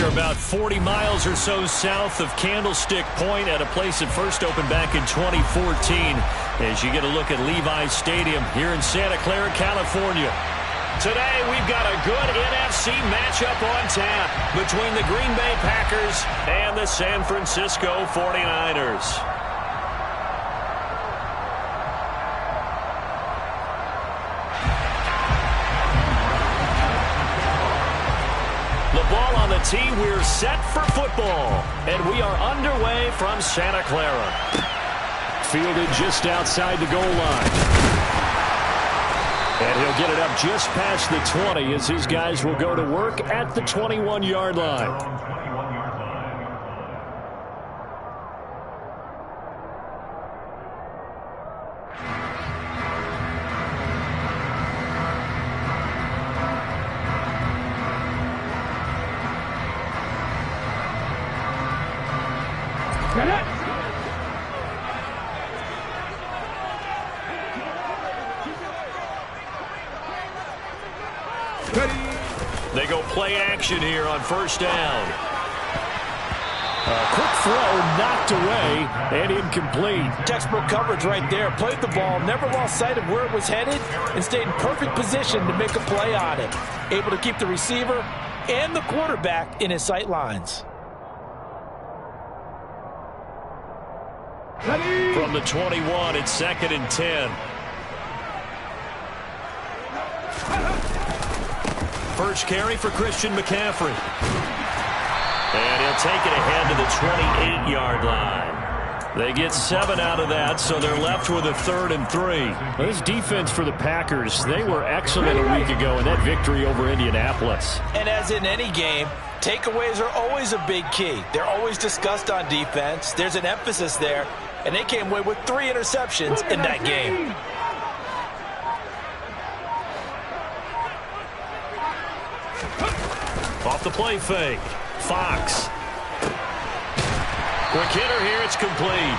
They're about 40 miles or so south of Candlestick Point at a place that first opened back in 2014 as you get a look at Levi's Stadium here in Santa Clara, California. Today, we've got a good NFC matchup on tap between the Green Bay Packers and the San Francisco 49ers. The ball on the tee, we're set for football, and we are underway from Santa Clara. Fielded just outside the goal line. And he'll get it up just past the 20 as his guys will go to work at the 21-yard line. They go play action here on first down. A quick throw knocked away and incomplete. Textbook coverage right there. Played the ball, never lost sight of where it was headed, and stayed in perfect position to make a play on it. Able to keep the receiver and the quarterback in his sight lines. From the 21, it's 2nd and 10. First carry for Christian McCaffrey. And he'll take it ahead to the 28-yard line. They get 7 out of that, so they're left with a 3rd and 3. This defense for the Packers, they were excellent a week ago in that victory over Indianapolis. And as in any game, takeaways are always a big key. They're always discussed on defense. There's an emphasis there, and they came away with 3 interceptions in that game. Off the play fake. Fox. Quick hitter here. It's complete.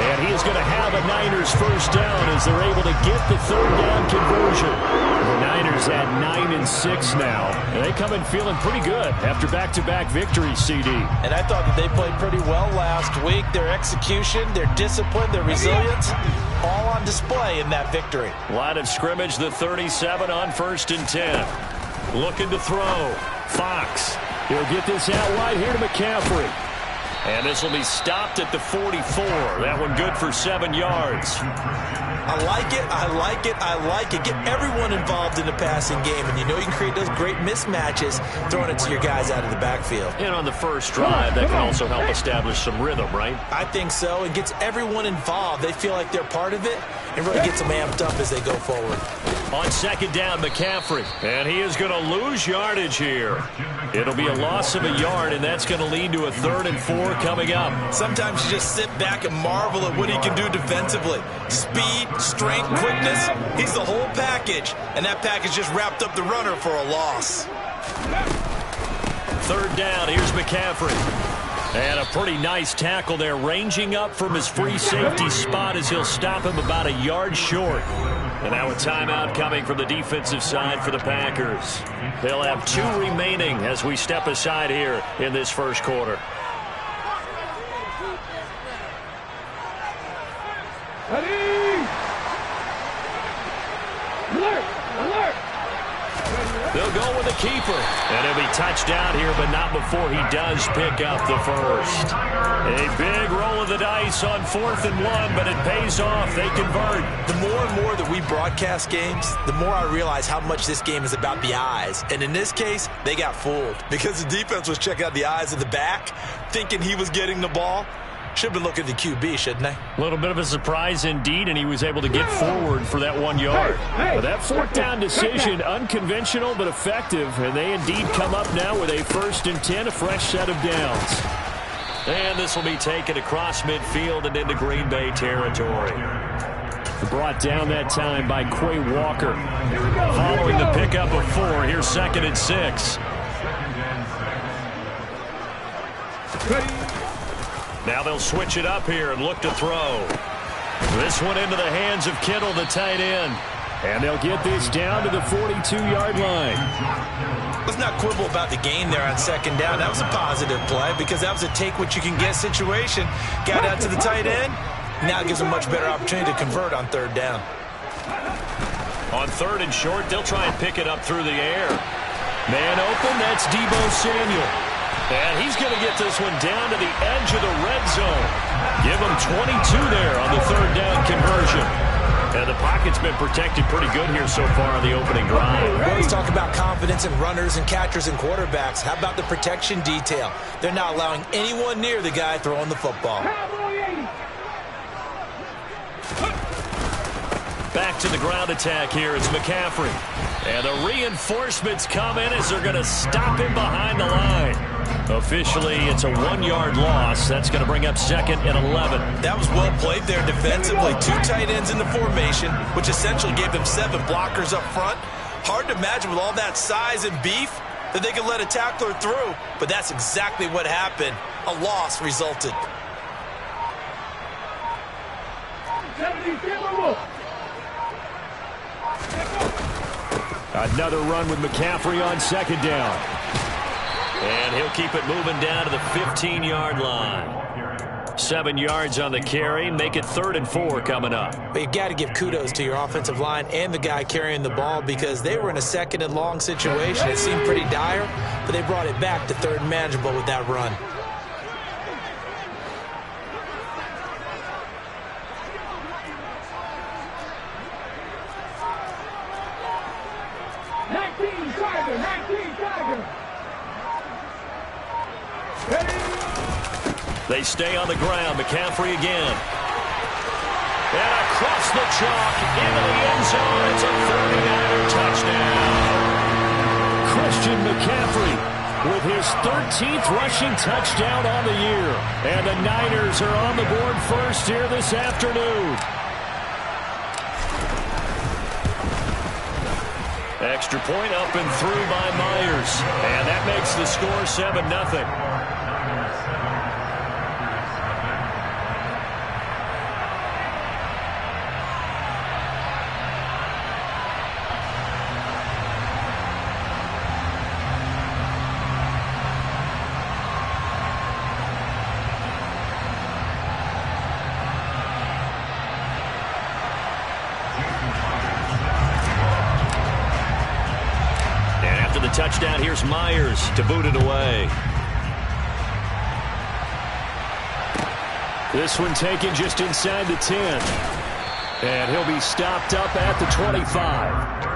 And he is going to have a Niners first down as they're able to get the 3rd down conversion. The Niners at 9-6 now. And they come in feeling pretty good after back-to-back victories, CD. And I thought that they played pretty well last week. Their execution, their discipline, their resilience, all on display in that victory. Line of scrimmage, the 37 on 1st and 10. Looking to throw. Fox. He'll get this out wide here to McCaffrey. And this will be stopped at the 44. That one good for 7 yards. I like it, I like it, I like it. Get everyone involved in the passing game, and you know you can create those great mismatches throwing it to your guys out of the backfield. And on the first drive, that can also help establish some rhythm, right? I think so. It gets everyone involved. They feel like they're part of it, and really gets them amped up as they go forward. On 2nd down, McCaffrey. And he is going to lose yardage here. It'll be a loss of a yard, and that's going to lead to a 3rd and 4 coming up. Sometimes you just sit back and marvel at what he can do defensively. Speed, strength, quickness. He's the whole package, and that package just wrapped up the runner for a loss. 3rd down, here's McCaffrey. And a pretty nice tackle there, ranging up from his free safety spot as he'll stop him about a yard short. And now a timeout coming from the defensive side for the Packers. They'll have 2 remaining as we step aside here in this first quarter. They'll go with the keeper. And he'll be touched down here, but not before he does pick up the first. A big roll of the dice on 4th and 1, but it pays off. They convert. The more and more that we broadcast games, the more I realize how much this game is about the eyes. And in this case, they got fooled because the defense was checking out the eyes of the back, thinking he was getting the ball. Should have been looking at the QB, shouldn't they? A little bit of a surprise indeed, and he was able to get forward for that 1 yard. But that 4th down decision, unconventional but effective, and they indeed come up now with a 1st and 10, a fresh set of downs. And this will be taken across midfield and into Green Bay territory. Brought down that time by Quay Walker. Following the pickup of 4, here's 2nd and 6. Now they'll switch it up here and look to throw. This one into the hands of Kittle, the tight end. And they'll get this down to the 42-yard line. Let's not quibble about the gain there on second down. That was a positive play because that was a take-what-you-can-get situation. Got out to the tight end. Now it gives them a much better opportunity to convert on third down. On third and short, they'll try and pick it up through the air. Man open, that's Deebo Samuel. And he's going to get this one down to the edge of the red zone. Give him 22 there on the third down conversion. And the pocket's been protected pretty good here so far on the opening drive. We always talk about confidence in runners and catchers and quarterbacks. How about the protection detail? They're not allowing anyone near the guy throwing the football. Back to the ground attack here. It's McCaffrey. And the reinforcements come in as they're going to stop him behind the line. Officially, it's a 1-yard loss. That's going to bring up 2nd and 11. That was well played there defensively. 2 tight ends in the formation, which essentially gave them 7 blockers up front. Hard to imagine with all that size and beef that they could let a tackler through, but that's exactly what happened. A loss resulted. Another run with McCaffrey on second down. And he'll keep it moving down to the 15-yard line. 7 yards on the carry. Make it 3rd and 4 coming up. But you've got to give kudos to your offensive line and the guy carrying the ball because they were in a 2nd and long situation. It seemed pretty dire, but they brought it back to 3rd and manageable with that run. They stay on the ground. McCaffrey again. And across the chalk into the end zone. It's a 39er touchdown. Christian McCaffrey with his 13th rushing touchdown on the year. And the Niners are on the board first here this afternoon. Extra point up and through by Myers. And that makes the score 7-0. Touchdown, here's Myers to boot it away. This one taken just inside the 10. And he'll be stopped up at the 25.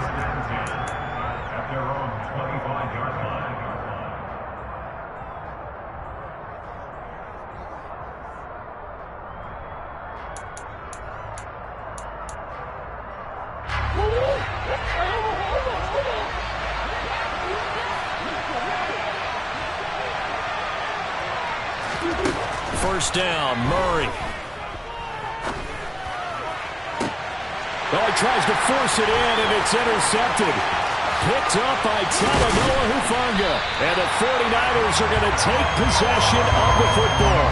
First down, Murray. Well, he tries to force it in, and it's intercepted. Picked up by Talanoa Hufanga. And the 49ers are going to take possession of the football.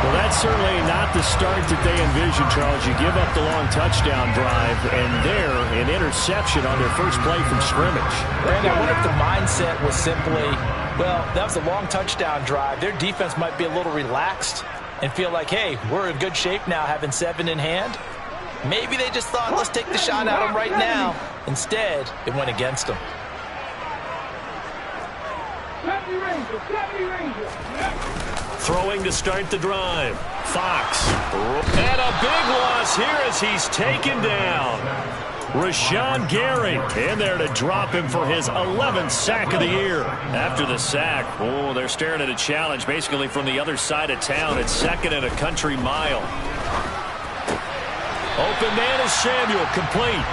Well, that's certainly not the start that they envisioned, Charles. You give up the long touchdown drive, and there, an interception on their first play from scrimmage. Randy, I wonder if the mindset was simply, well, that was a long touchdown drive. Their defense might be a little relaxed and feel like, hey, we're in good shape now having 7 in hand. Maybe they just thought, let's take the shot at them right now. Instead, it went against them. Throwing to start the drive. Fox. And a big loss here as he's taken down. Rashawn Gary in there to drop him for his 11th sack of the year. After the sack, oh, they're staring at a challenge basically from the other side of town. It's 2nd and a country mile. Open man is Samuel, complete.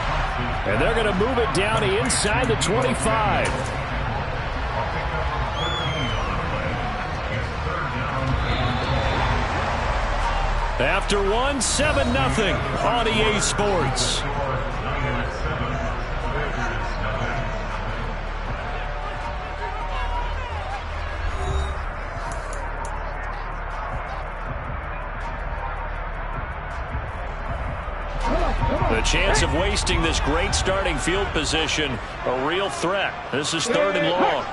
And they're going to move it down to inside the 25. After 1, 7-0 on EA Sports. The chance of wasting this great starting field position, a real threat. This is 3rd and long.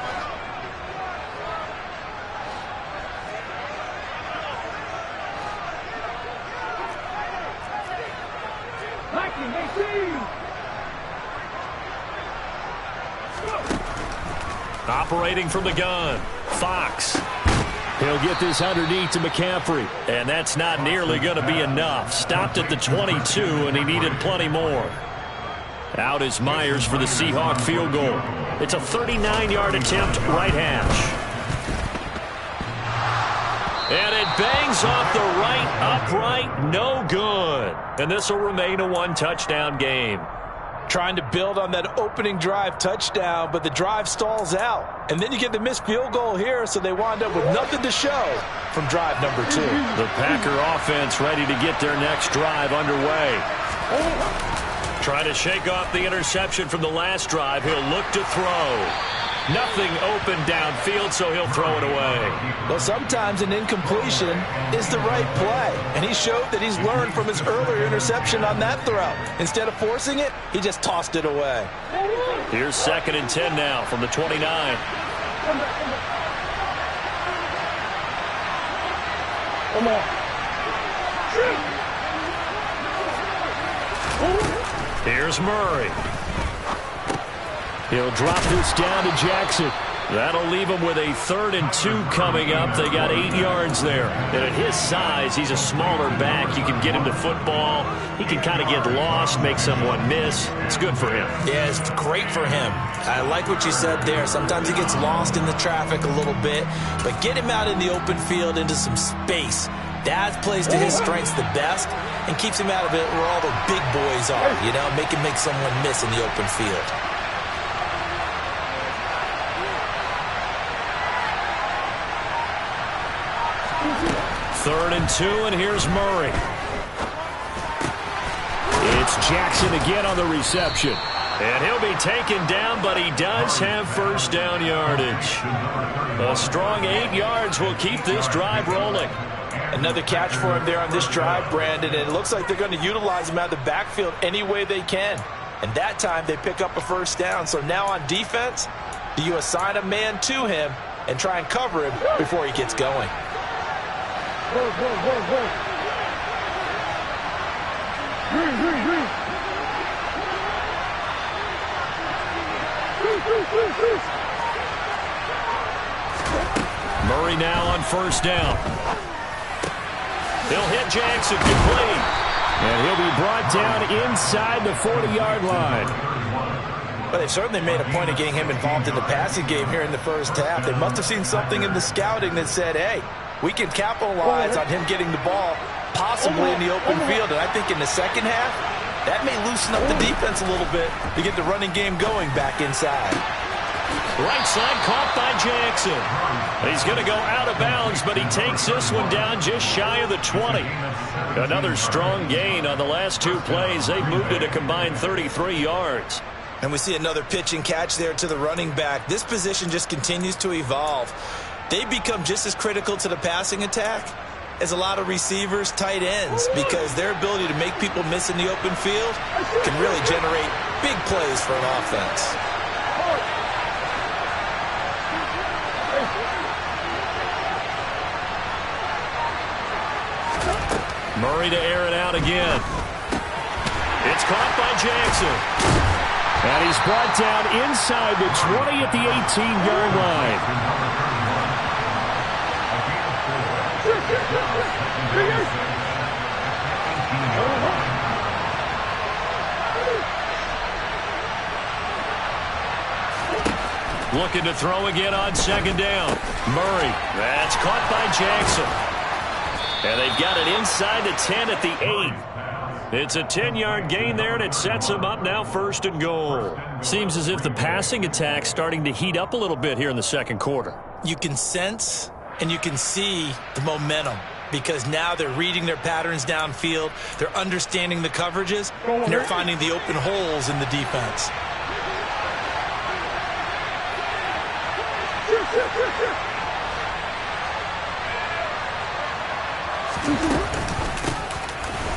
Operating from the gun, Fox. He'll get this underneath to McCaffrey. And that's not nearly going to be enough. Stopped at the 22, and he needed plenty more. Out is Myers for the Seahawk field goal. It's a 39-yard attempt, right hash. And it bangs off the right upright, no good. And this will remain a one-touchdown game. Trying to build on that opening drive touchdown, but the drive stalls out. And then you get the missed field goal here, so they wind up with nothing to show from drive number 2. The Packer offense ready to get their next drive underway. Trying to shake off the interception from the last drive. He'll look to throw. Nothing open downfield, so he'll throw it away. Well, sometimes an incompletion is the right play, and he showed that he's learned from his earlier interception on that throw. Instead of forcing it, he just tossed it away. Here's 2nd and 10 now from the 29. Come on. Here's Murray. He'll drop this down to Jackson. That'll leave him with a 3rd and 2 coming up. They got 8 yards there. And at his size, he's a smaller back. You can get him to football. He can kind of get lost, make someone miss. It's good for him. Yeah, it's great for him. I like what you said there. Sometimes he gets lost in the traffic a little bit. But get him out in the open field into some space. That plays to his strengths the best and keeps him out of it where all the big boys are. You know, make him make someone miss in the open field. Third and 2, and here's Murray. It's Jackson again on the reception. And he'll be taken down, but he does have first down yardage. A strong 8 yards will keep this drive rolling. Another catch for him there on this drive, Brandon, and it looks like they're going to utilize him out of the backfield any way they can. And that time they pick up a first down. So now on defense, do you assign a man to him and try and cover him before he gets going? Murray now on first down. He'll hit Jackson, complete. And he'll be brought down inside the 40-yard line. But they've certainly made a point of getting him involved in the passing game here in the first half. They must have seen something in the scouting that said, hey, we can capitalize on him getting the ball possibly in the open field. And I think in the second half, that may loosen up the defense a little bit to get the running game going back inside. Right side caught by Jackson. He's going to go out of bounds, but he takes this one down just shy of the 20. Another strong gain on the last 2 plays. They've moved it a combined 33 yards. And we see another pitch and catch there to the running back. This position just continues to evolve. They become just as critical to the passing attack as a lot of receivers, tight ends, because their ability to make people miss in the open field can really generate big plays for an offense. Murray to air it out again. It's caught by Jackson. And he's brought down inside the 20 at the 18-yard line. Looking to throw again on second down. Murray. That's caught by Jackson. And they've got it inside the 10 at the 8. It's a 10-yard gain there, and it sets them up now 1st and goal. Seems as if the passing attack's starting to heat up a little bit here in the second quarter. You can sense and you can see the momentum because now they're reading their patterns downfield, they're understanding the coverages, and they're finding the open holes in the defense.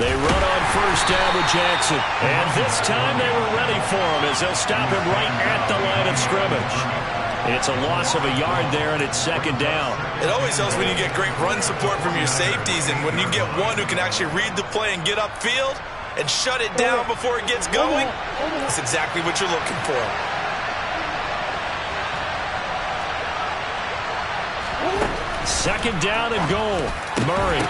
They run on first down with Jackson. And this time they were ready for him as they'll stop him right at the line of scrimmage. It's a loss of a yard there, and it's second down. It always helps when you get great run support from your safeties, and when you get one who can actually read the play and get upfield and shut it down before it gets going, that's exactly what you're looking for. Second down and goal. Murray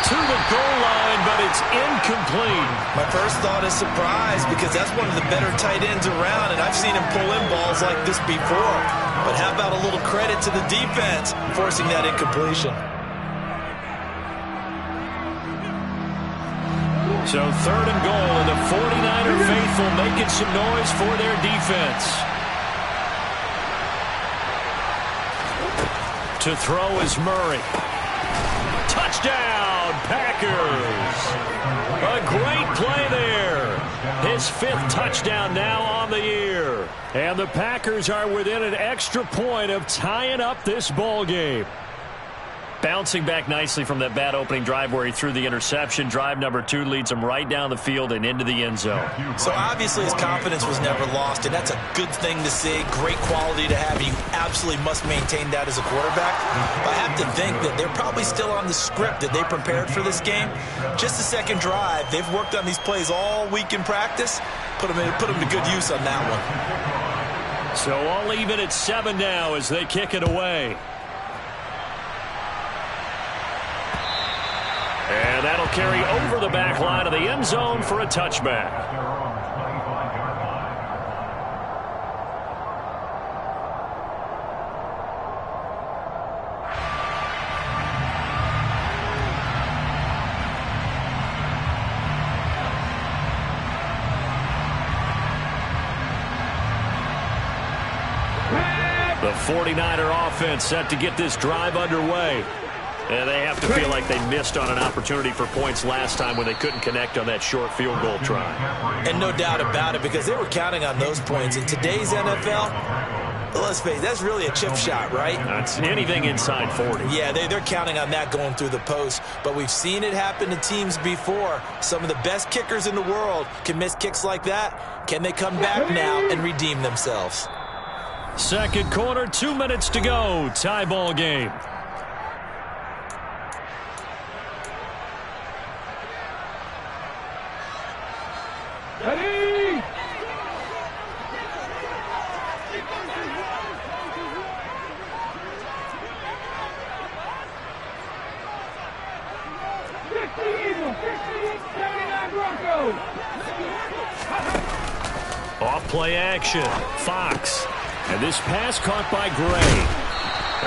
to the goal line, but it's incomplete. My first thought is surprise because that's one of the better tight ends around, and I've seen him pull in balls like this before. But how about a little credit to the defense forcing that incompletion? So third and goal, and the 49er faithful making some noise for their defense. To throw is Murray. Touchdown, Packers. A great play there. His 5th touchdown now on the year. And the Packers are within an extra point of tying up this ball game. Bouncing back nicely from that bad opening drive where he threw the interception. Drive number 2 leads him right down the field and into the end zone. So obviously his confidence was never lost, and that's a good thing to see. Great quality to have. You absolutely must maintain that as a quarterback. But I have to think that they're probably still on the script that they prepared for this game. Just the second drive. They've worked on these plays all week in practice. Put them to good use on that one. So all even at 7 now as they kick it away. And that'll carry over the back line of the end zone for a touchback. The 49er offense set to get this drive underway. And they have to feel like they missed on an opportunity for points last time when they couldn't connect on that short field goal try. And no doubt about it, because they were counting on those points. In today's NFL, let's face it, that's really a chip shot, right? That's anything inside 40. Yeah, they're counting on that going through the post. But we've seen it happen to teams before. Some of the best kickers in the world can miss kicks like that. Can they come back now and redeem themselves? Second quarter, 2 minutes to go. Tie ball game. Ready! Off play action. Fox. And this pass caught by Gray.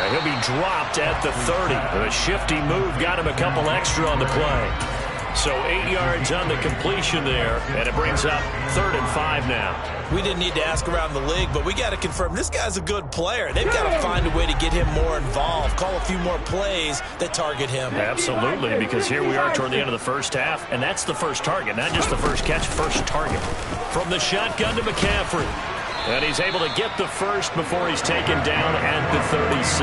He'll be dropped at the 30. A shifty move got him a couple extra on the play. So 8 yards on the completion there, and it brings up 3rd and 5 now. We didn't need to ask around the league, but we got to confirm this guy's a good player. They've got to find a way to get him more involved, call a few more plays that target him. Absolutely, because here we are toward the end of the first half, and that's the first target, not just the first catch, first target. From the shotgun to McCaffrey. And he's able to get the first before he's taken down at the 36.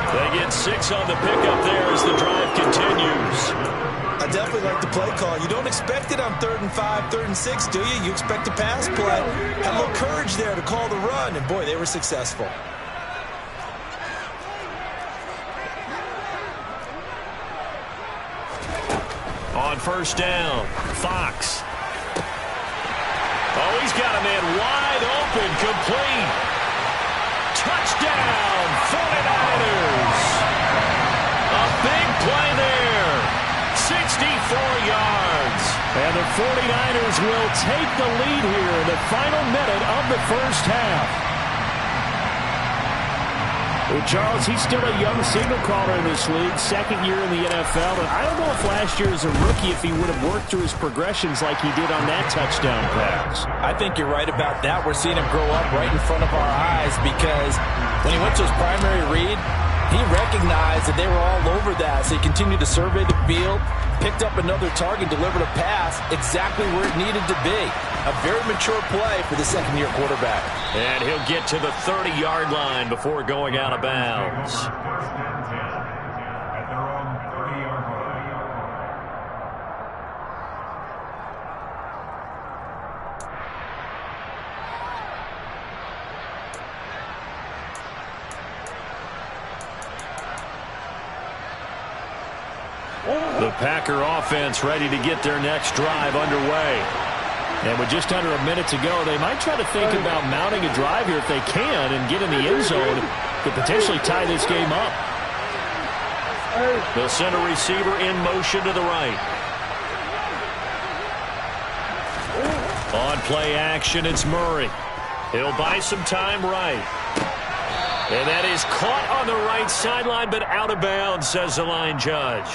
They get 6 on the pickup there as the drive continues. I definitely like the play call. You don't expect it on 3rd and 5, 3rd and 6, do you? You expect a pass play. Had a little courage there to call the run, and boy, they were successful. On first down, Fox. Oh, he's got a man wide open, complete. Touchdown, 49ers. A big play there. 64 yards. And the 49ers will take the lead here in the final minute of the first half. Well, Charles, he's still a young signal caller in this league, 2nd year in the NFL. And I don't know if last year as a rookie, if he would have worked through his progressions like he did on that touchdown pass. I think you're right about that. We're seeing him grow up right in front of our eyes because when he went to his primary read, he recognized that they were all over that, so he continued to survey the field, picked up another target, delivered a pass exactly where it needed to be. A very mature play for the second-year quarterback. And he'll get to the 30-yard line before going out of bounds. The Packer offense ready to get their next drive underway. And with just under a minute to go, they might try to think about mounting a drive here if they can and get in the end zone to potentially tie this game up. They'll send a receiver in motion to the right. On play action, it's Murray. He'll buy some time right. And that is caught on the right sideline, but out of bounds, says the line judge.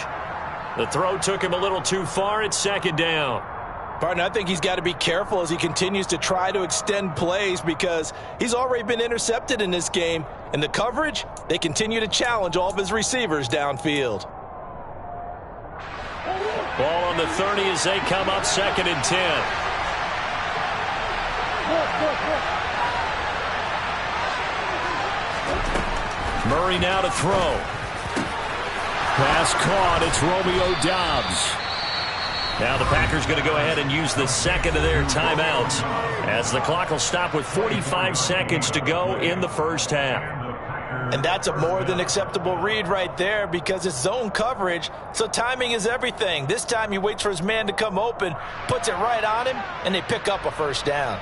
The throw took him a little too far. It's second down. Partner, I think he's got to be careful as he continues to try to extend plays because he's already been intercepted in this game. And the coverage, they continue to challenge all of his receivers downfield. Ball on the 30 as they come up 2nd and 10. Murray now to throw. Pass caught. It's Romeo Doubs. Now the Packers going to go ahead and use the second of their timeouts as the clock will stop with 45 seconds to go in the first half. And that's a more than acceptable read right there because it's zone coverage, so timing is everything. This time he waits for his man to come open, puts it right on him, and they pick up a first down.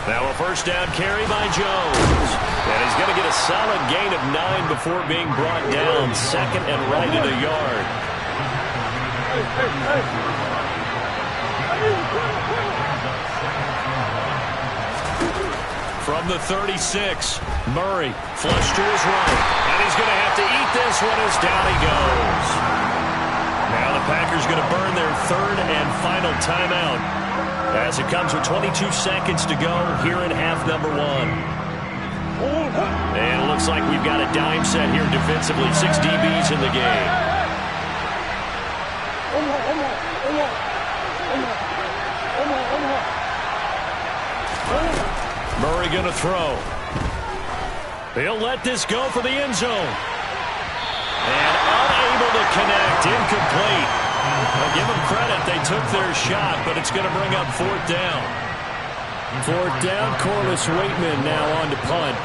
Now a first down carry by Jones. And he's going to get a solid gain of 9 before being brought down. 2nd and right at a yard. From the 36, Murray flush to his right. And he's going to have to eat this one as down he goes. Now the Packers going to burn their 3rd and final timeout as it comes with 22 seconds to go here in half number 1. And it looks like we've got a dime set here defensively. 6 DBs in the game. Murray going to throw. He'll let this go for the end zone. And unable to connect. Incomplete. I'll give them credit. They took their shot, but it's going to bring up 4th down. 4th down. Corliss Waitman now on to punt.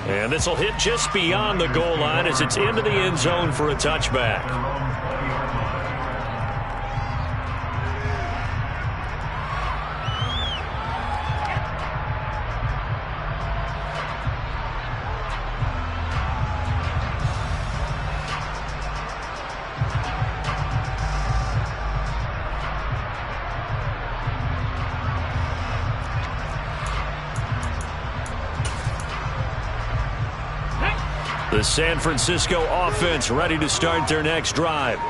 And this will hit just beyond the goal line as it's into the end zone for a touchback. The San Francisco offense ready to start their next drive.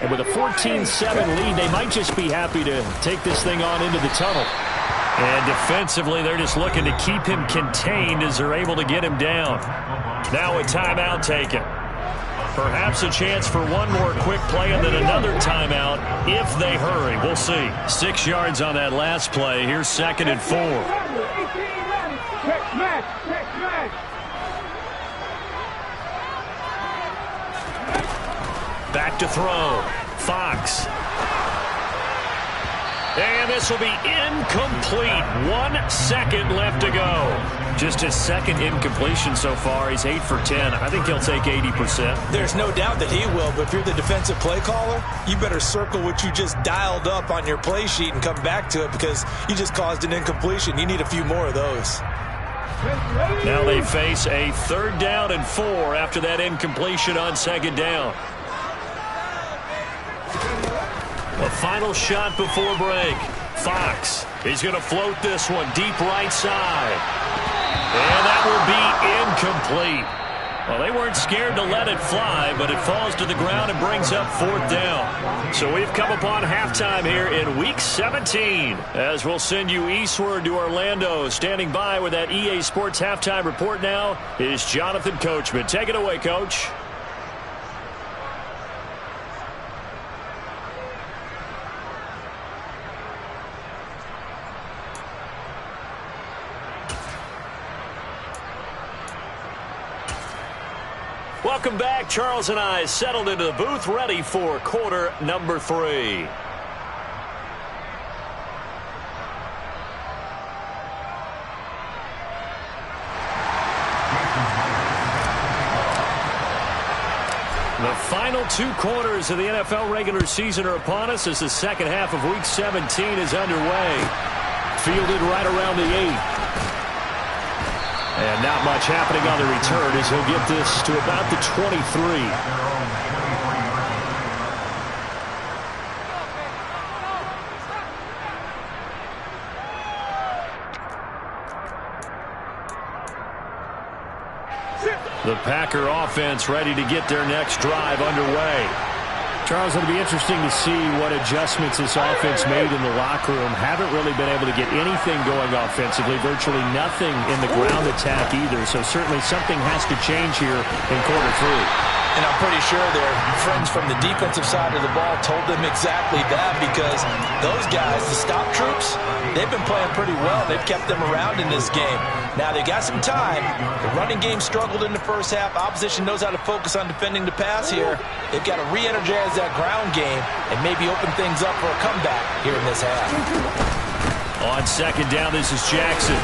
And with a 14-7 lead, they might just be happy to take this thing on into the tunnel. And defensively, they're just looking to keep him contained as they're able to get him down. Now a timeout taken. Perhaps a chance for one more quick play and then another timeout if they hurry. We'll see. 6 yards on that last play. Here's 2nd and 4. Back to throw. Fox. And this will be incomplete. 1 second left to go. Just his 2nd incompletion so far. He's 8 for 10. I think he'll take 80%. There's no doubt that he will, but if you're the defensive play caller, you better circle what you just dialed up on your play sheet and come back to it because you just caused an incompletion. You need a few more of those. Now they face a 3rd down and 4 after that incompletion on 2nd down. A final shot before break. Fox. He's going to float this one deep right side. And that will be incomplete. Well, they weren't scared to let it fly, but it falls to the ground and brings up 4th down. So we've come upon halftime here in Week 17. As we'll send you eastward to Orlando. Standing by with that EA Sports halftime report now is Jonathan Coachman. Take it away, Coach. welcome back. Charles and I settled into the booth, ready for quarter number 3. The final 2 quarters of the NFL regular season are upon us as the second half of Week 17 is underway. Fielded right around the 8. And not much happening on the return as he'll get this to about the 23. The Packer offense ready to get their next drive underway. Charles, it'll be interesting to see what adjustments this offense made in the locker room. Haven't really been able to get anything going offensively, virtually nothing in the ground attack either. So certainly something has to change here in quarter 3. And I'm pretty sure their friends from the defensive side of the ball told them exactly that, because those guys, the stop troops, they've been playing pretty well. They've kept them around in this game. Now, they got some time. The running game struggled in the first half. Opposition knows how to focus on defending the pass here. They've got to re-energize that ground game and maybe open things up for a comeback here in this half. On second down, this is Jackson.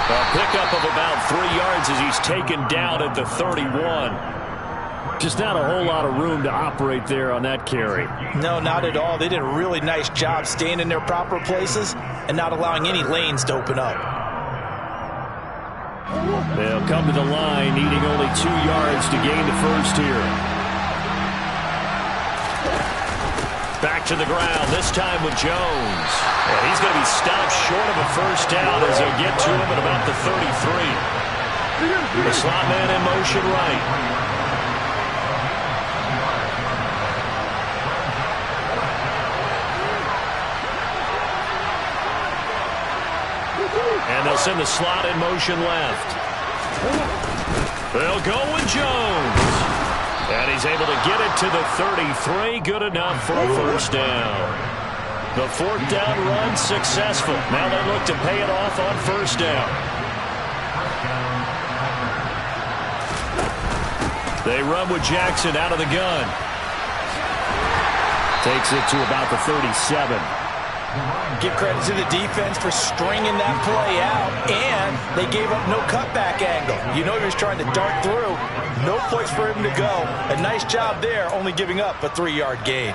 A pickup of about 3 yards as he's taken down at the 31. Just not a whole lot of room to operate there on that carry. No, not at all. They did a really nice job staying in their proper places and not allowing any lanes to open up. They'll come to the line, needing only 2 yards to gain the first here. Back to the ground, this time with Jones. And he's going to be stopped short of a first down as they'll get to him at about the 33. The slot man in motion right. And they'll send the slot in motion left. They'll go with Jones. And he's able to get it to the 33. Good enough for a first down. The 4th down run successful. Now they look to pay it off on first down. They run with Jackson out of the gun. Takes it to about the 37. Give credit to the defense for stringing that play out, and they gave up no cutback angle. You know he was trying to dart through. No place for him to go. A nice job there, only giving up a 3-yard gain.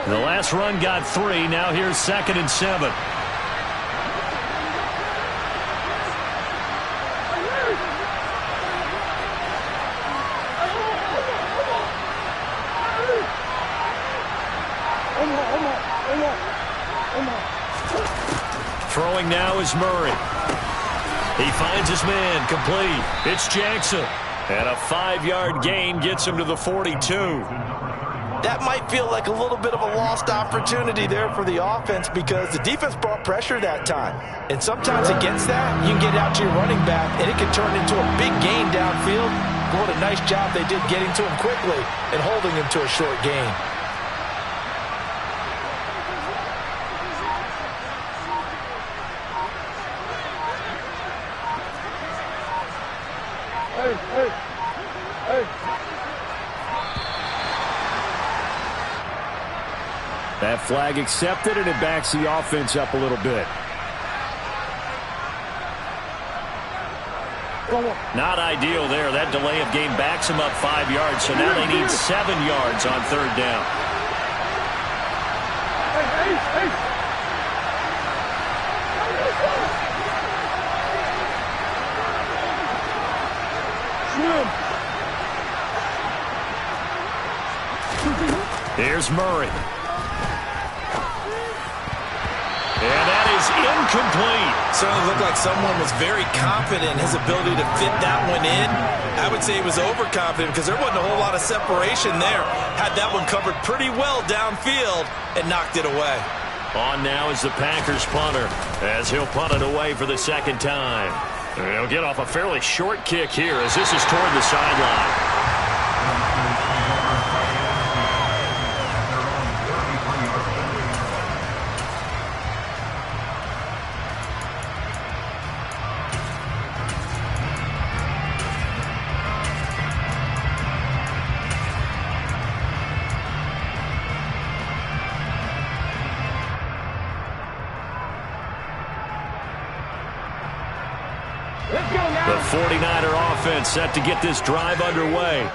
The last run got 3. Now here's 2nd and 7. Throwing now is Murray. He finds his man, complete. It's Jackson. And a 5-yard gain gets him to the 42. That might feel like a little bit of a lost opportunity there for the offense, because the defense brought pressure that time. And sometimes against that, you can get out to your running back, and it can turn into a big gain downfield. But what a nice job they did getting to him quickly and holding him to a short gain. That flag accepted, and it backs the offense up a little bit. Not ideal there. That delay of game backs them up 5 yards, so now they need 7 yards on 3rd down. Here's Murray. And that is incomplete. Certainly looked like someone was very confident in his ability to fit that one in. I would say he was overconfident because there wasn't a whole lot of separation there. Had that one covered pretty well downfield and knocked it away. On now is the Packers punter as he'll punt it away for the 2nd time. And he'll get off a fairly short kick here as this is toward the sideline. 49er offense set to get this drive underway.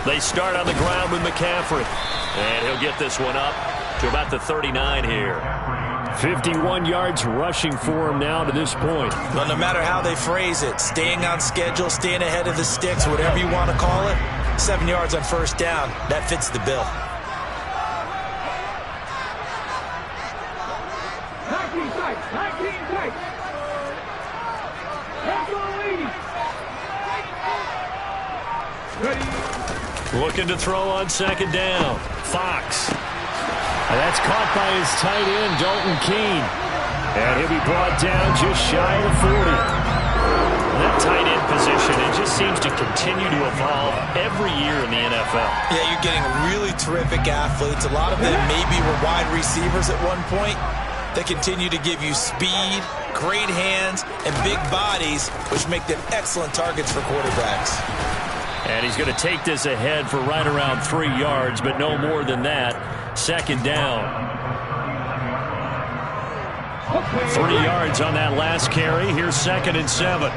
They start on the ground with McCaffrey. And he'll get this one up to about the 39 here. 51 yards rushing for him now to this point. But no matter how they phrase it, staying on schedule, staying ahead of the sticks, whatever you want to call it, 7 yards on first down, that fits the bill. 19 tight, 19 tight. Looking to throw on second down. Fox. And that's caught by his tight end, Dalton Keene. And he'll be brought down just shy of the 40. That tight end position, it just seems to continue to evolve every year in the NFL. Yeah, you're getting really terrific athletes. A lot of them maybe were wide receivers at one point. They continue to give you speed, great hands, and big bodies, which make them excellent targets for quarterbacks. And he's going to take this ahead for right around 3 yards, but no more than that. Second down. 3 yards on that last carry. Here's 2nd and 7.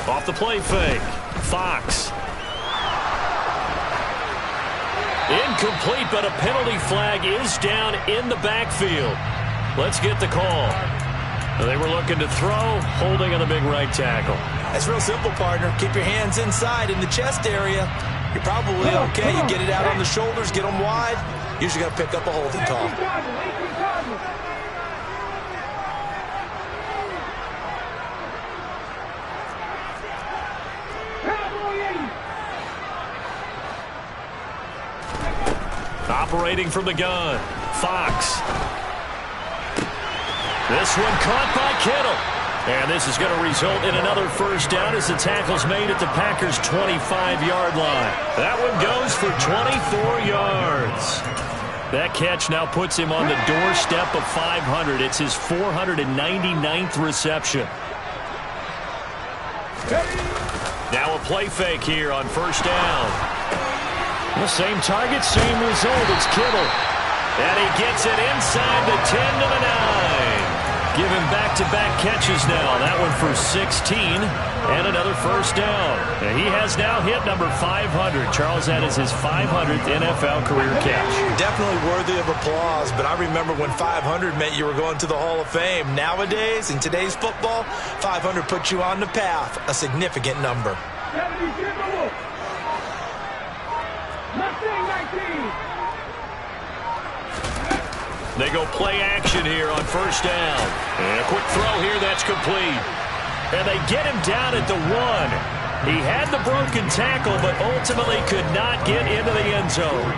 Off the play fake. Fox. Incomplete, but a penalty flag is down in the backfield. Let's get the call. They were looking to throw, holding on the big right tackle. That's real simple, partner. Keep your hands inside in the chest area. You're probably okay. You get it out on the shoulders, get them wide. Usually going to pick up a holding call. Operating from the gun, Fox. This one caught by Kittle. And this is going to result in another first down as the tackle's made at the Packers' 25-yard line. That one goes for 24 yards. That catch now puts him on the doorstep of 500. It's his 499th reception. Now a play fake here on first down. The same target, same result. It's Kittle. And he gets it inside the 10 to the 9. Giving back-to-back catches now. That one for 16 and another first down. And he has now hit number 500. Charles, that is his 500th NFL career catch. Definitely worthy of applause, but I remember when 500 meant you were going to the Hall of Fame. Nowadays, in today's football, 500 puts you on the path, a significant number. They go play action here on first down. And a quick throw here, that's complete. And they get him down at the 1. He had the broken tackle, but ultimately could not get into the end zone.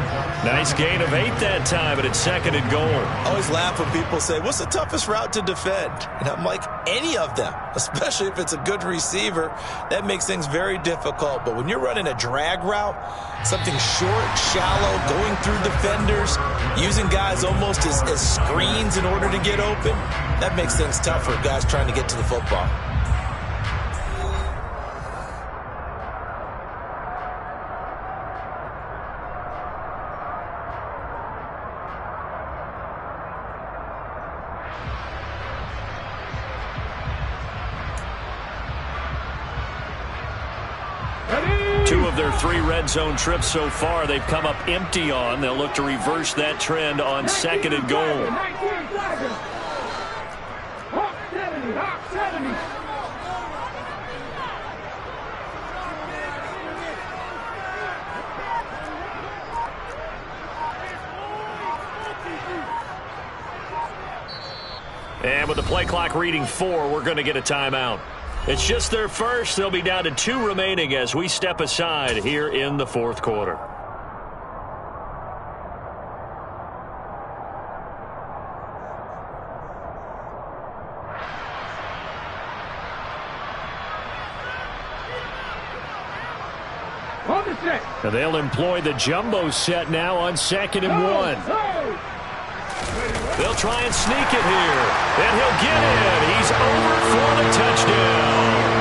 Nice gain of 8 that time, but it's 2nd and goal. I always laugh when people say, what's the toughest route to defend? And I'm like, any of them, especially if it's a good receiver. That makes things very difficult. But when you're running a drag route, something short, shallow, going through defenders, using guys almost as screens in order to get open, that makes things tough for guys trying to get to the football. Their 3 red zone trips so far, they've come up empty on. They'll look to reverse that trend on 2nd and goal. And with the play clock reading 4, we're going to get a timeout. It's just their first. They'll be down to 2 remaining as we step aside here in the 4th quarter. Number 6. And they'll employ the jumbo set now on 2nd and 1. They'll try and sneak it here. And he'll get in. He's over for the touchdown.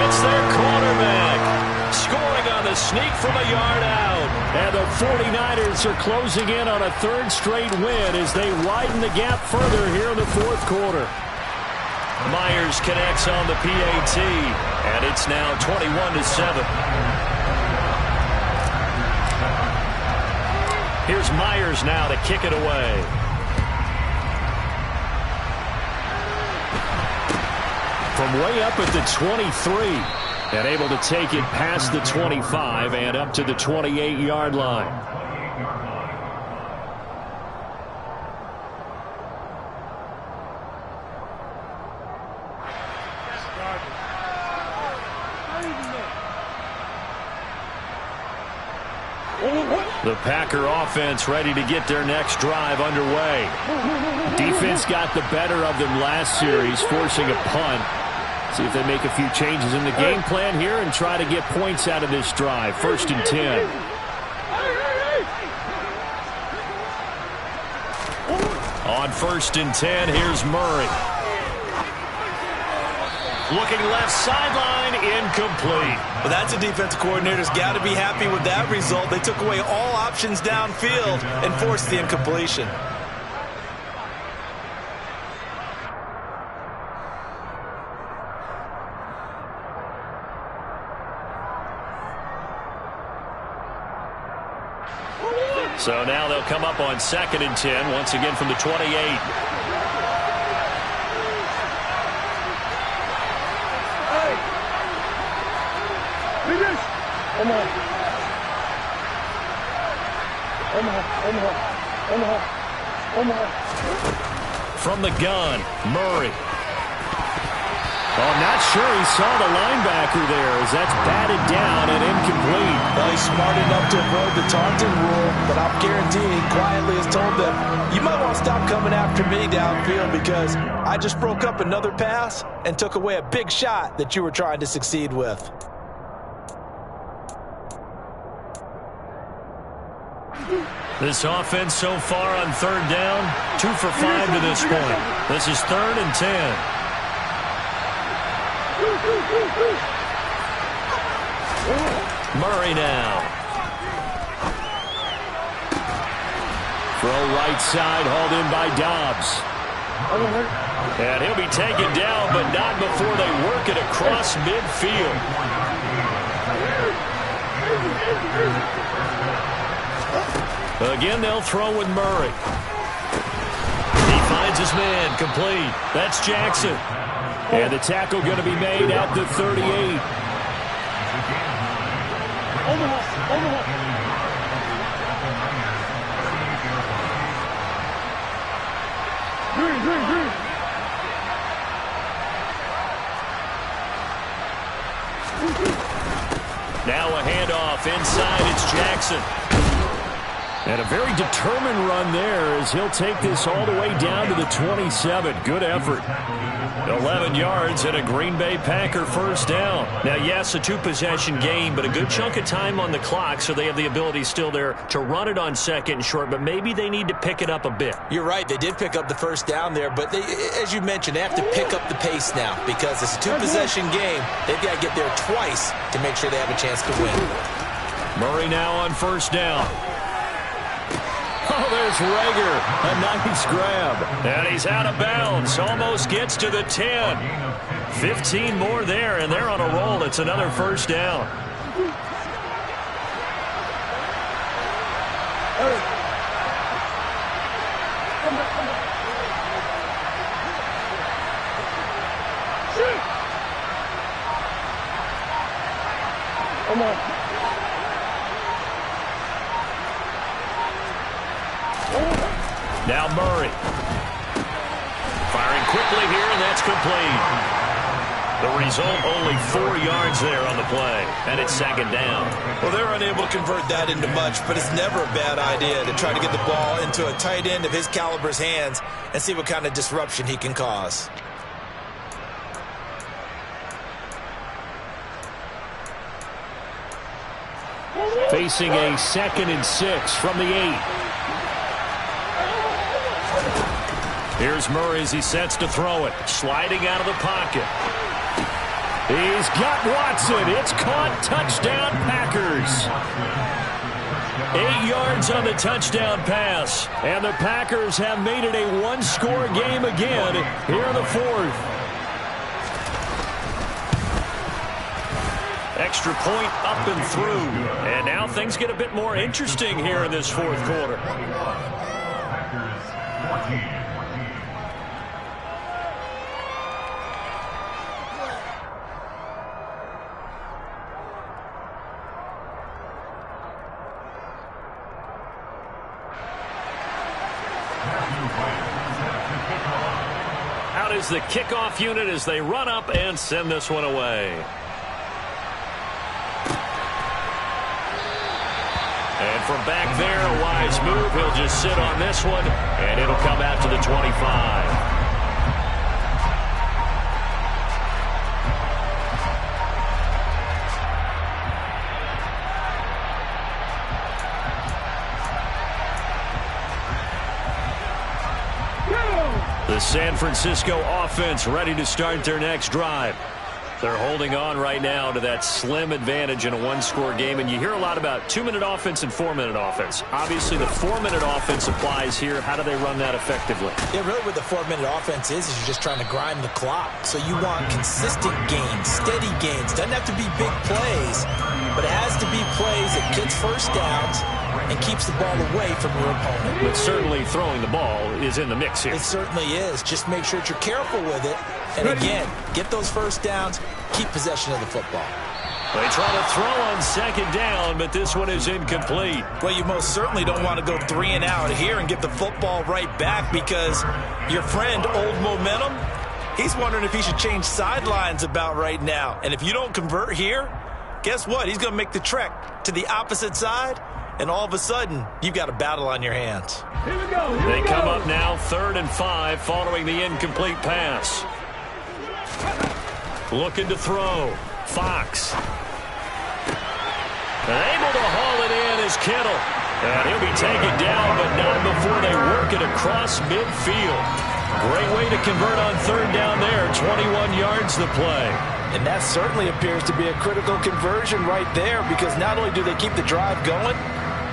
It's their quarterback scoring on the sneak from a yard out. And the 49ers are closing in on a 3rd straight win as they widen the gap further here in the 4th quarter. Myers connects on the PAT, and it's now 21-7. Here's Myers now to kick it away. From way up at the 23, and able to take it past the 25 and up to the 28-yard line. The Packer offense ready to get their next drive underway. Defense got the better of them last series, forcing a punt. See if they make a few changes in the game plan here and try to get points out of this drive. 1st and 10. On 1st and 10, here's Murray. Looking left sideline, incomplete. Well, that's a defensive coordinator's got to be happy with that result. They took away all options downfield and forced the incompletion. So now they'll come up on 2nd and 10, once again from the 28. From the gun, Murray. Oh, I'm not sure he saw the linebacker there as that's batted down and incomplete. Well, he's smart enough to avoid the taunting rule, but I'm guaranteeing he quietly has told them, you might want to stop coming after me downfield because I just broke up another pass and took away a big shot that you were trying to succeed with. This offense so far on 3rd down, 2 for 5 to this point. This is 3rd and 10. Murray now. Throw right side, hauled in by Dobbs. And he'll be taken down, but not before they work it across midfield. Again, they'll throw with Murray. He finds his man, complete. That's Jackson. And the tackle going to be made at the 38. Now a handoff inside, it's Jackson. And a very determined run there as he'll take this all the way down to the 27. Good effort. 11 yards and a Green Bay Packer 1st down. Now, yes, a 2-possession game, but a good chunk of time on the clock, so they have the ability still there to run it on 2nd and short, but maybe they need to pick it up a bit. You're right. They did pick up the 1st down there, but they, as you mentioned, they have to pick up the pace now because it's a 2-possession game. They've got to get there twice to make sure they have a chance to win. Murray now on 1st down. Oh, there's Rager. A nice grab. And he's out of bounds. Almost gets to the 10. 15 more there, and they're on a roll. It's another 1st down. Come on. Now Murray. Firing quickly here, and that's complete. The result, only 4 yards there on the play, and it's 2nd down. Well, they're unable to convert that into much, but it's never a bad idea to try to get the ball into a tight end of his caliber's hands and see what kind of disruption he can cause. Facing a 2nd and 6 from the 8. Here's Murray as he sets to throw it. Sliding out of the pocket. He's got Watson. It's caught. Touchdown, Packers. 8 yards on the touchdown pass. And the Packers have made it a one-score game again here in the 4th. Extra point up and through. And now things get a bit more interesting here in this 4th quarter. Out is the kickoff unit as they run up and send this one away. And from back there, a wise move. He'll just sit on this one, and it'll come out to the 25. The San Francisco offense ready to start their next drive. They're holding on right now to that slim advantage in a one-score game. And you hear a lot about 2-minute offense and 4-minute offense. Obviously, the 4-minute offense applies here. How do they run that effectively? Yeah, really what the 4-minute offense is you're just trying to grind the clock. So you want consistent gains, steady gains. Doesn't have to be big plays, but it has to be plays that gets first downs and keeps the ball away from your opponent. But certainly throwing the ball is in the mix here. It certainly is. Just make sure that you're careful with it. And again, get those first downs, keep possession of the football. They try to throw on 2nd down, but this one is incomplete. Well, you most certainly don't want to go 3 and out here and get the football right back because your friend, Old Momentum, he's wondering if he should change sidelines about right now. And if you don't convert here, guess what? He's going to make the trek to the opposite side, and all of a sudden, you've got a battle on your hands. Here we go. They come up now 3rd and 5 following the incomplete pass. Looking to throw. Fox. And able to haul it in is Kittle. And he'll be taken down, but not before they work it across midfield. Great way to convert on 3rd down there. 21 yards to play. And that certainly appears to be a critical conversion right there because not only do they keep the drive going,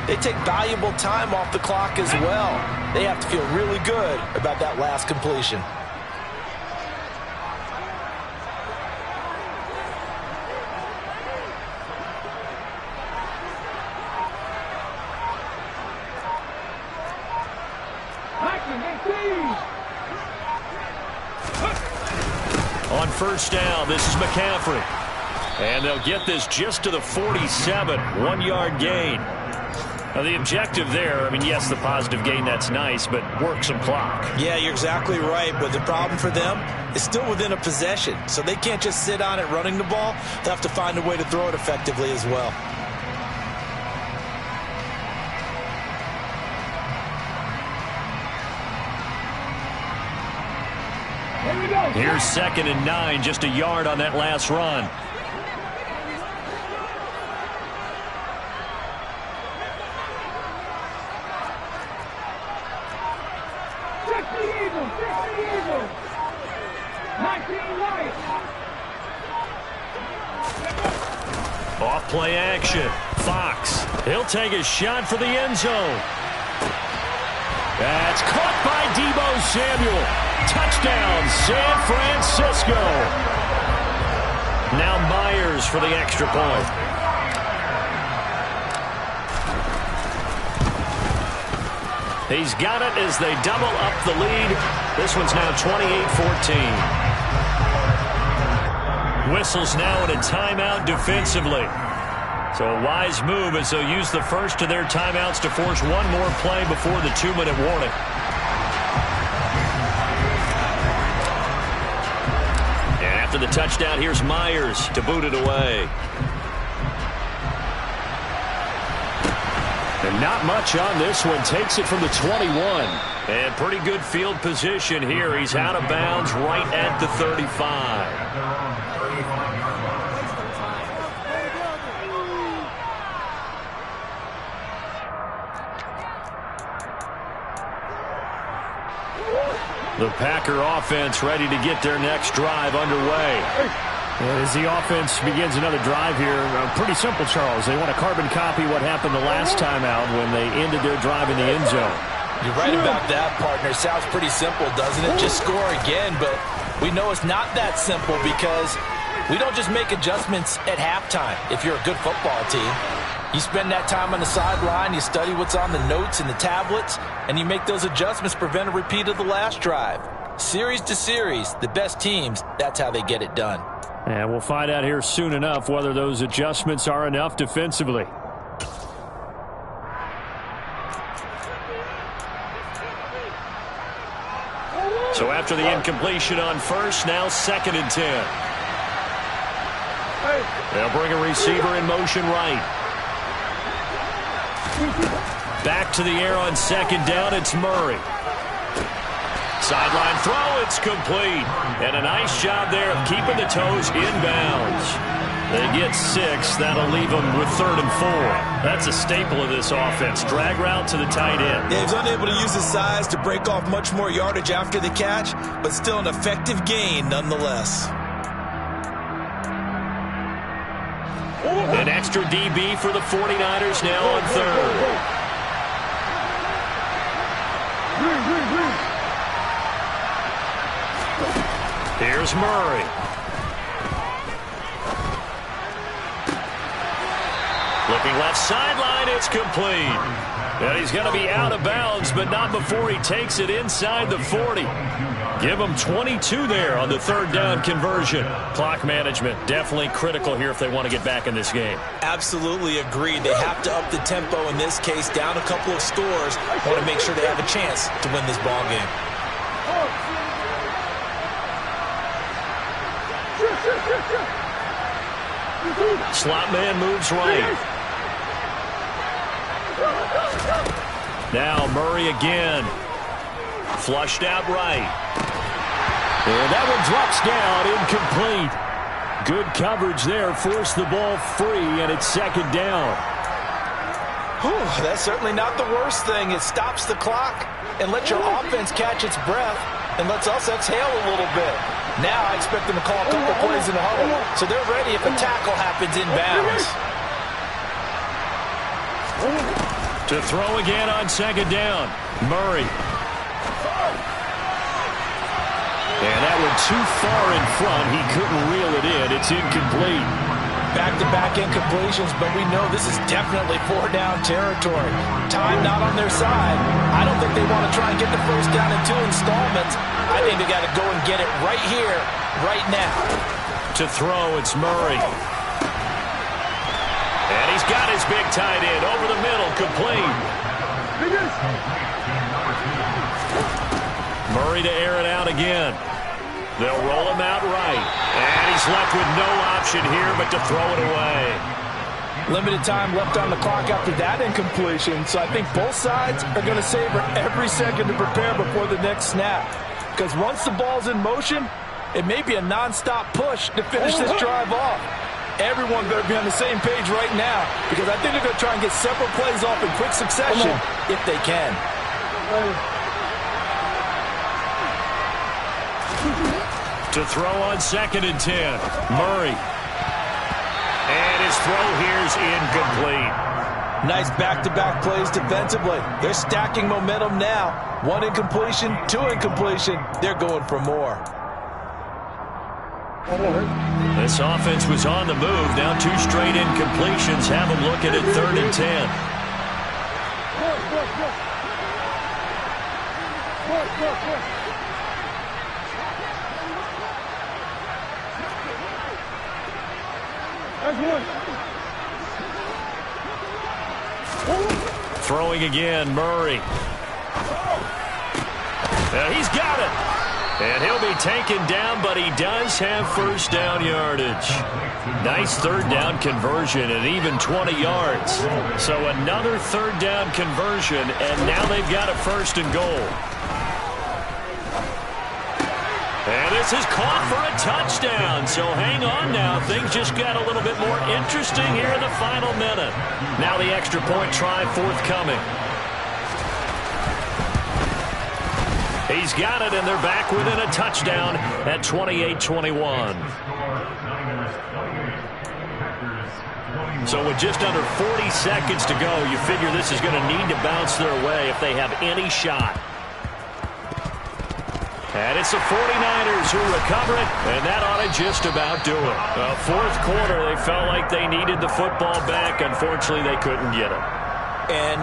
they take valuable time off the clock as well. They have to feel really good about that last completion. On 1st down, this is McCaffrey. And they'll get this just to the 47, 1-yard gain. Now, the objective there, I mean, yes, the positive gain, that's nice, but work some clock. Yeah, you're exactly right, but the problem for them is still within a possession, so they can't just sit on it running the ball. They'll have to find a way to throw it effectively as well. Here's 2nd and 9, just a yard on that last run. Check the Eagles. 19 right. Off play action. Fox. He'll take a shot for the end zone. That's caught by Deebo Samuel. Touchdown, San Francisco. Now Myers for the extra point. He's got it as they double up the lead. This one's now 28-14. Whistles now in a timeout defensively. So a wise move as they'll use the first of their timeouts to force one more play before the 2-minute warning. After the touchdown, here's Myers to boot it away. And not much on this one. Takes it from the 21. And pretty good field position here. He's out of bounds right at the 35. The Packer offense ready to get their next drive underway. As the offense begins another drive here, pretty simple, Charles. They want to carbon copy what happened the last time out when they ended their drive in the end zone. You're right about that, partner. Sounds pretty simple, doesn't it? Just score again, but we know it's not that simple because we don't just make adjustments at halftime if you're a good football team. You spend that time on the sideline, you study what's on the notes and the tablets, and you make those adjustments to prevent a repeat of the last drive. Series to series, the best teams, that's how they get it done. And we'll find out here soon enough whether those adjustments are enough defensively. So after the incompletion on first, now 2nd and 10. They'll bring a receiver in motion right. Back to the air on 2nd down, it's Murray. Sideline throw, it's complete. And a nice job there of keeping the toes inbounds. They get 6. That'll leave them with 3rd and 4. That's a staple of this offense. Drag route to the tight end. Yeah, he's unable to use his size to break off much more yardage after the catch, but still an effective gain nonetheless. An extra DB for the 49ers now on 3rd. Here's Murray. Looking left sideline, it's complete. And he's going to be out of bounds, but not before he takes it inside the 40. Give him 22 there on the 3rd down conversion. Clock management definitely critical here if they want to get back in this game. Absolutely agreed. They have to up the tempo in this case, down a couple of scores. Want to make sure they have a chance to win this ball game. Slot man moves right. Now Murray again. Flushed out right. And that one drops down, incomplete. Good coverage there, forced the ball free, and it's 2nd down. Whew, that's certainly not the worst thing. It stops the clock and lets your offense catch its breath and lets us exhale a little bit. Now I expect them to call a couple plays in the huddle, so they're ready if a tackle happens inbounds. To throw again on 2nd down, Murray. And that one too far in front. He couldn't reel it in. It's incomplete. Back-to-back incompletions, but we know this is definitely 4-down territory. Time not on their side. I don't think they want to try and get the first down in 2 installments. I think they got to go and get it right here, right now. To throw, it's Murray. And he's got his big tight end over the middle, complete. Murray to air it out again. They'll roll him out right. And he's left with no option here but to throw it away. Limited time left on the clock after that incompletion, so I think both sides are going to savor every second to prepare before the next snap. Because once the ball's in motion, it may be a non-stop push to finish this drive off. Everyone better be on the same page right now, because I think they're going to try and get several plays off in quick succession if they can. To throw on 2nd and 10, Murray. And his throw here's incomplete. Nice back-to-back plays defensively. They're stacking momentum now. 1 incompletion, 2 incompletion. They're going for more. This offense was on the move. Now 2 straight incompletions have them looking at 3rd and 10. Throwing again, Murray. He's got it. And he'll be taken down, but he does have first down yardage. Nice 3rd down conversion and even 20 yards. So another 3rd down conversion, and now they've got a 1st and goal. And this is caught for a touchdown. So hang on now. Things just got a little bit more interesting here in the final minute. Now the extra point try forthcoming. He's got it, and they're back within a touchdown at 28-21. So with just under 40 seconds to go, you figure this is going to need to bounce their way if they have any shot. And it's the 49ers who recover it, and that ought to just about do it. Fourth quarter, they felt like they needed the football back. Unfortunately, they couldn't get it. And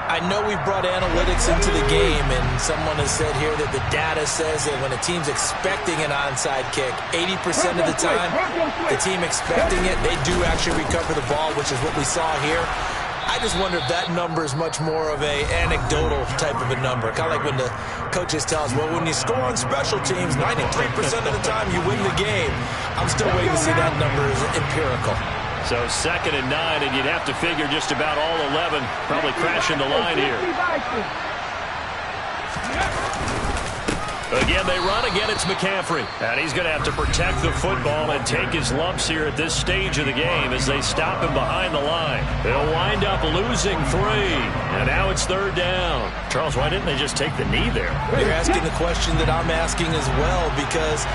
I know we brought analytics into the game, and someone has said here that the data says that when a team's expecting an onside kick, 80% of the time, the team expecting it, they do actually recover the ball, which is what we saw here. I just wonder if that number is much more of a anecdotal type of a number. Kind of like when the coaches tell us, well, when you score on special teams, 93% of the time you win the game. I'm still waiting to see that number is empirical. So 2nd and 9, and you'd have to figure just about all 11 probably crashing the line here. Again, they run. Again, it's McCaffrey. And he's going to have to protect the football and take his lumps here at this stage of the game as they stop him behind the line. They'll wind up losing 3. And now it's 3rd down. Charles, why didn't they just take the knee there? You're asking the question that I'm asking as well, because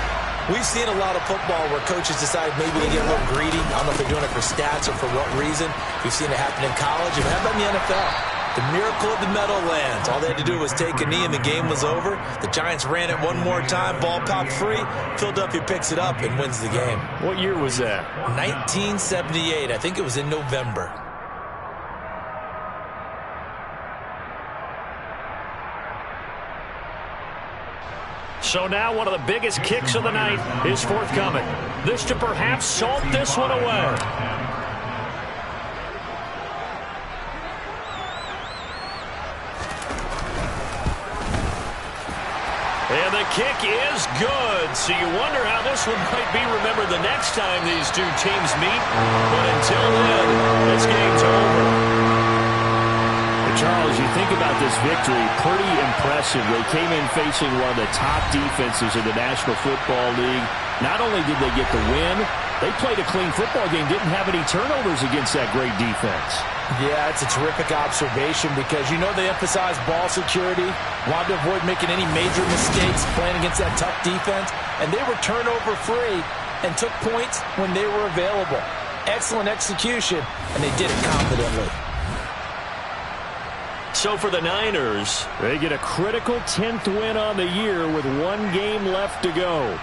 we've seen a lot of football where coaches decide maybe they get a little greedy. I don't know if they're doing it for stats or for what reason. We've seen it happen in college. How about in the NFL? The miracle of the Meadowlands. All they had to do was take a knee and the game was over. The Giants ran it one more time. Ball popped free. Philadelphia picks it up and wins the game. What year was that? 1978. I think it was in November. So now one of the biggest kicks of the night is forthcoming. This to perhaps salt this one away. And the kick is good. So you wonder how this one might be remembered the next time these two teams meet. But until then, this game's over. Charles, you think about this victory, pretty impressive. They came in facing one of the top defenses in the National Football League. Not only did they get the win, they played a clean football game, didn't have any turnovers against that great defense. Yeah, it's a terrific observation because you know they emphasize ball security, wanted to avoid making any major mistakes playing against that tough defense, and they were turnover free and took points when they were available. Excellent execution, and they did it confidently. So for the Niners, they get a critical 10th win on the year with one game left to go.